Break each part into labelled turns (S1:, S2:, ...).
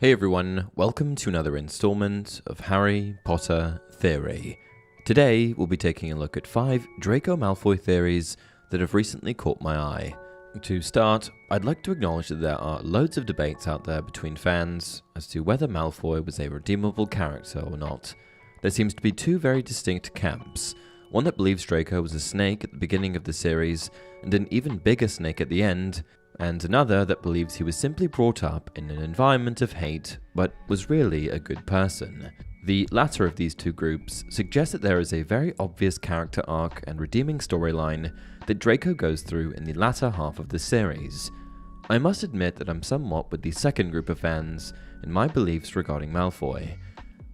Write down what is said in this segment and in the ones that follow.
S1: Hey everyone, welcome to another installment of Harry Potter Theory. Today we'll be taking a look at 5 Draco Malfoy theories that have recently caught my eye. To start, I'd like to acknowledge that there are loads of debates out there between fans as to whether Malfoy was a redeemable character or not. There seems to be 2 very distinct camps, one that believes Draco was a snake at the beginning of the series and an even bigger snake at the end, and another that believes he was simply brought up in an environment of hate, but was really a good person. The latter of these 2 groups suggests that there is a very obvious character arc and redeeming storyline that Draco goes through in the latter half of the series. I must admit that I'm somewhat with the second group of fans in my beliefs regarding Malfoy.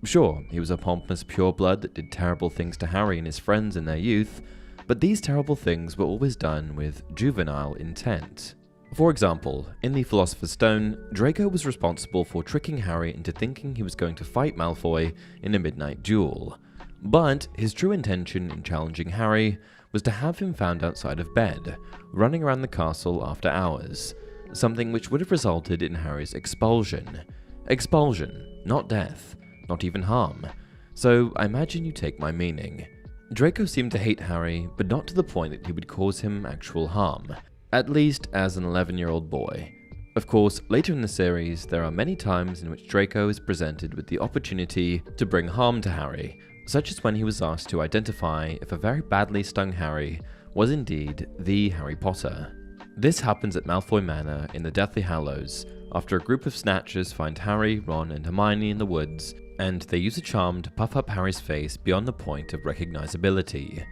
S1: Sure, he was a pompous pureblood that did terrible things to Harry and his friends in their youth, but these terrible things were always done with juvenile intent. For example, in the Philosopher's Stone, Draco was responsible for tricking Harry into thinking he was going to fight Malfoy in a midnight duel. But his true intention in challenging Harry was to have him found outside of bed, running around the castle after hours, something which would have resulted in Harry's expulsion. Expulsion, not death, not even harm. So I imagine you take my meaning. Draco seemed to hate Harry, but not to the point that he would cause him actual harm. At least as an 11-year-old boy. Of course, later in the series, there are many times in which Draco is presented with the opportunity to bring harm to Harry, such as when he was asked to identify if a very badly stung Harry was indeed the Harry Potter. This happens at Malfoy Manor in the Deathly Hallows, after a group of snatchers find Harry, Ron, and Hermione in the woods, and they use a charm to puff up Harry's face beyond the point of recognizability.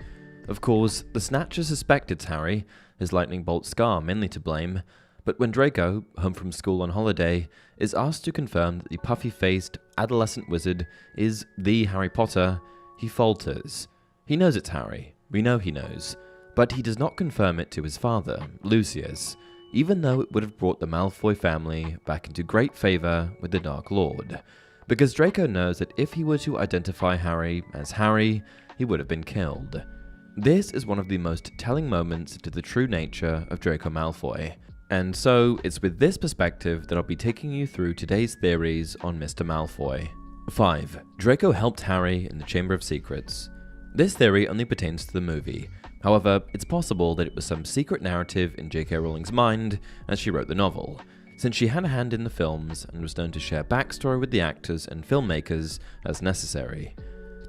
S1: Of course, the snatchers suspect it's Harry, his lightning bolt scar mainly to blame, but when Draco, home from school on holiday, is asked to confirm that the puffy-faced adolescent wizard is the Harry Potter, he falters. He knows it's Harry, we know he knows, but he does not confirm it to his father, Lucius, even though it would have brought the Malfoy family back into great favour with the Dark Lord, because Draco knows that if he were to identify Harry as Harry, he would have been killed. This is one of the most telling moments to the true nature of Draco Malfoy, and so it's with this perspective that I'll be taking you through today's theories on Mr. Malfoy. 5. Draco helped Harry in the Chamber of Secrets. This theory only pertains to the movie, however, it's possible that it was some secret narrative in J.K. Rowling's mind as she wrote the novel, since she had a hand in the films and was known to share backstory with the actors and filmmakers as necessary.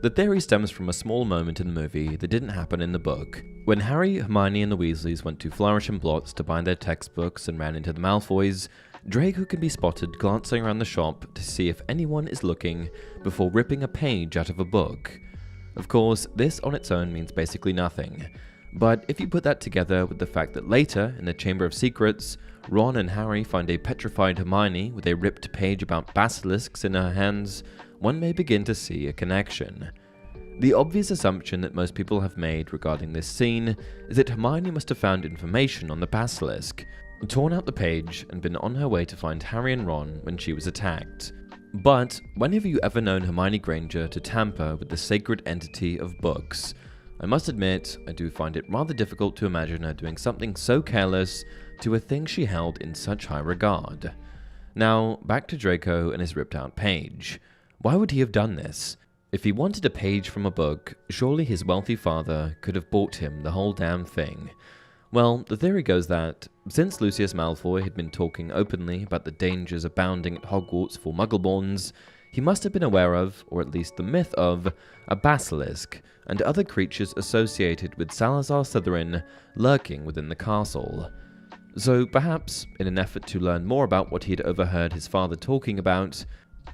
S1: The theory stems from a small moment in the movie that didn't happen in the book. When Harry, Hermione, and the Weasleys went to Flourish and Blotts to bind their textbooks and ran into the Malfoys, Draco can be spotted glancing around the shop to see if anyone is looking before ripping a page out of a book. Of course, this on its own means basically nothing, but if you put that together with the fact that later, in the Chamber of Secrets, Ron and Harry find a petrified Hermione with a ripped page about basilisks in her hands, one may begin to see a connection. The obvious assumption that most people have made regarding this scene is that Hermione must have found information on the basilisk, torn out the page, and been on her way to find Harry and Ron when she was attacked. But when have you ever known Hermione Granger to tamper with the sacred entity of books? I must admit, I do find it rather difficult to imagine her doing something so careless to a thing she held in such high regard. Now, back to Draco and his ripped out page. Why would he have done this? If he wanted a page from a book, surely his wealthy father could have bought him the whole damn thing. Well, the theory goes that, since Lucius Malfoy had been talking openly about the dangers abounding at Hogwarts for Muggleborns, he must have been aware of, or at least the myth of, a basilisk and other creatures associated with Salazar Slytherin lurking within the castle. So perhaps, in an effort to learn more about what he had overheard his father talking about,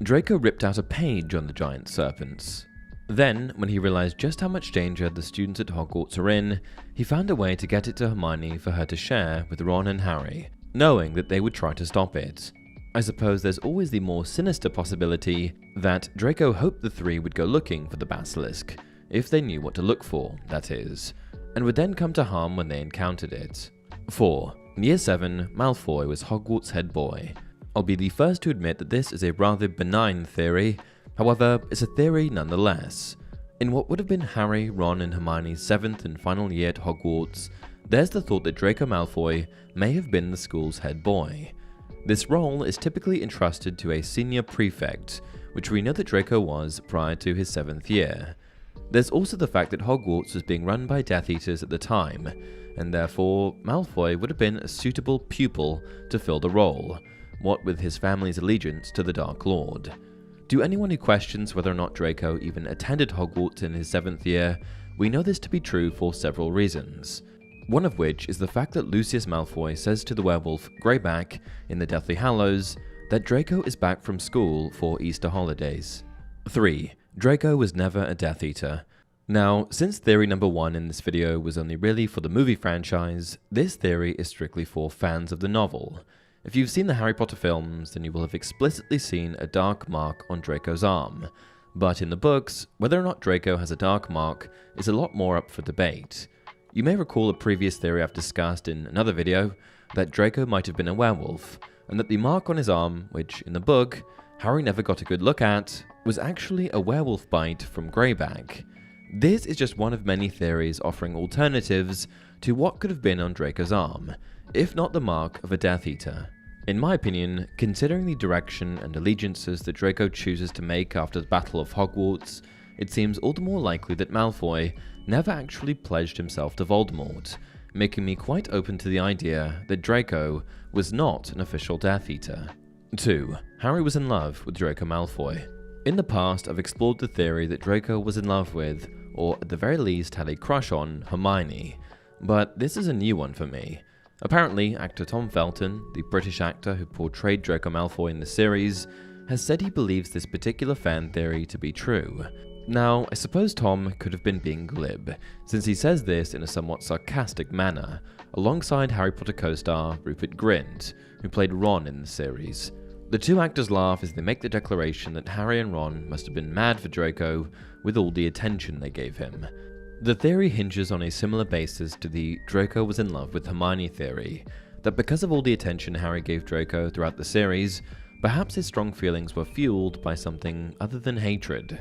S1: Draco ripped out a page on the giant serpents. Then, when he realized just how much danger the students at Hogwarts are in, he found a way to get it to Hermione for her to share with Ron and Harry, knowing that they would try to stop it. I suppose there's always the more sinister possibility that Draco hoped the 3 would go looking for the basilisk, if they knew what to look for, that is, and would then come to harm when they encountered it. 4. In Year 7, Malfoy was Hogwarts' head boy. I'll be the first to admit that this is a rather benign theory, however, it's a theory nonetheless. In what would have been Harry, Ron, and Hermione's 7th and final year at Hogwarts, there's the thought that Draco Malfoy may have been the school's head boy. This role is typically entrusted to a senior prefect, which we know that Draco was prior to his 7th year. There's also the fact that Hogwarts was being run by Death Eaters at the time, and therefore Malfoy would have been a suitable pupil to fill the role, what with his family's allegiance to the Dark Lord. To anyone who questions whether or not Draco even attended Hogwarts in his 7th year, we know this to be true for several reasons. One of which is the fact that Lucius Malfoy says to the werewolf Greyback in the Deathly Hallows that Draco is back from school for Easter holidays. 3. Draco was never a Death Eater. Now, since theory number 1 in this video was only really for the movie franchise, this theory is strictly for fans of the novel. If you've seen the Harry Potter films, then you will have explicitly seen a dark mark on Draco's arm. But in the books, whether or not Draco has a dark mark is a lot more up for debate. You may recall a previous theory I've discussed in another video, that Draco might have been a werewolf, and that the mark on his arm, which in the book, Harry never got a good look at, was actually a werewolf bite from Greyback. This is just one of many theories offering alternatives to what could have been on Draco's arm, if not the mark of a Death Eater. In my opinion, considering the direction and allegiances that Draco chooses to make after the Battle of Hogwarts, it seems all the more likely that Malfoy never actually pledged himself to Voldemort, making me quite open to the idea that Draco was not an official Death Eater. 2. Harry was in love with Draco Malfoy. In the past, I've explored the theory that Draco was in love with, or at the very least had a crush on, Hermione, but this is a new one for me. Apparently, actor Tom Felton, the British actor who portrayed Draco Malfoy in the series, has said he believes this particular fan theory to be true. Now, I suppose Tom could have been being glib, since he says this in a somewhat sarcastic manner, alongside Harry Potter co-star Rupert Grint, who played Ron in the series. The two actors laugh as they make the declaration that Harry and Ron must have been mad for Draco with all the attention they gave him. The theory hinges on a similar basis to the Draco was in love with Hermione theory, that because of all the attention Harry gave Draco throughout the series, perhaps his strong feelings were fueled by something other than hatred.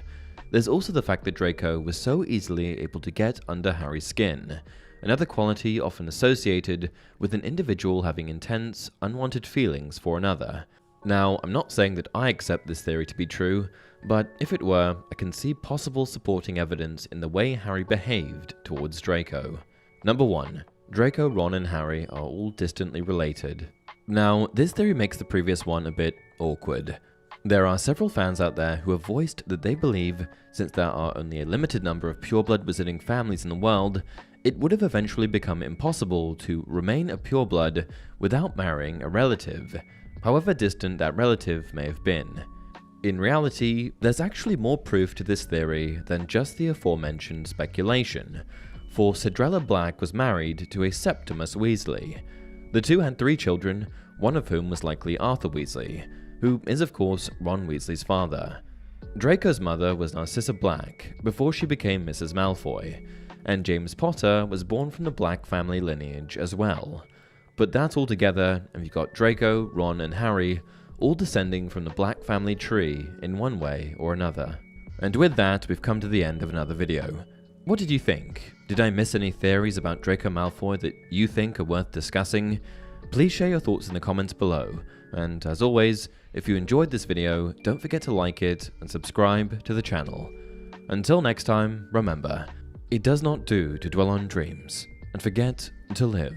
S1: There's also the fact that Draco was so easily able to get under Harry's skin, another quality often associated with an individual having intense, unwanted feelings for another. Now, I'm not saying that I accept this theory to be true, but if it were, I can see possible supporting evidence in the way Harry behaved towards Draco. Number 1. Draco, Ron, and Harry are all distantly related. Now, this theory makes the previous one a bit awkward. There are several fans out there who have voiced that they believe, since there are only a limited number of pureblood wizarding families in the world, it would have eventually become impossible to remain a pureblood without marrying a relative, however distant that relative may have been. In reality, there's actually more proof to this theory than just the aforementioned speculation, for Cedrella Black was married to a Septimus Weasley. The two had 3 children, one of whom was likely Arthur Weasley, who is of course Ron Weasley's father. Draco's mother was Narcissa Black before she became Mrs. Malfoy, and James Potter was born from the Black family lineage as well. Put that all together, and you've got Draco, Ron, and Harry all descending from the Black family tree in one way or another. And with that, we've come to the end of another video. What did you think? Did I miss any theories about Draco Malfoy that you think are worth discussing? Please share your thoughts in the comments below, and as always, if you enjoyed this video, don't forget to like it and subscribe to the channel. Until next time, remember, it does not do to dwell on dreams and forget to live.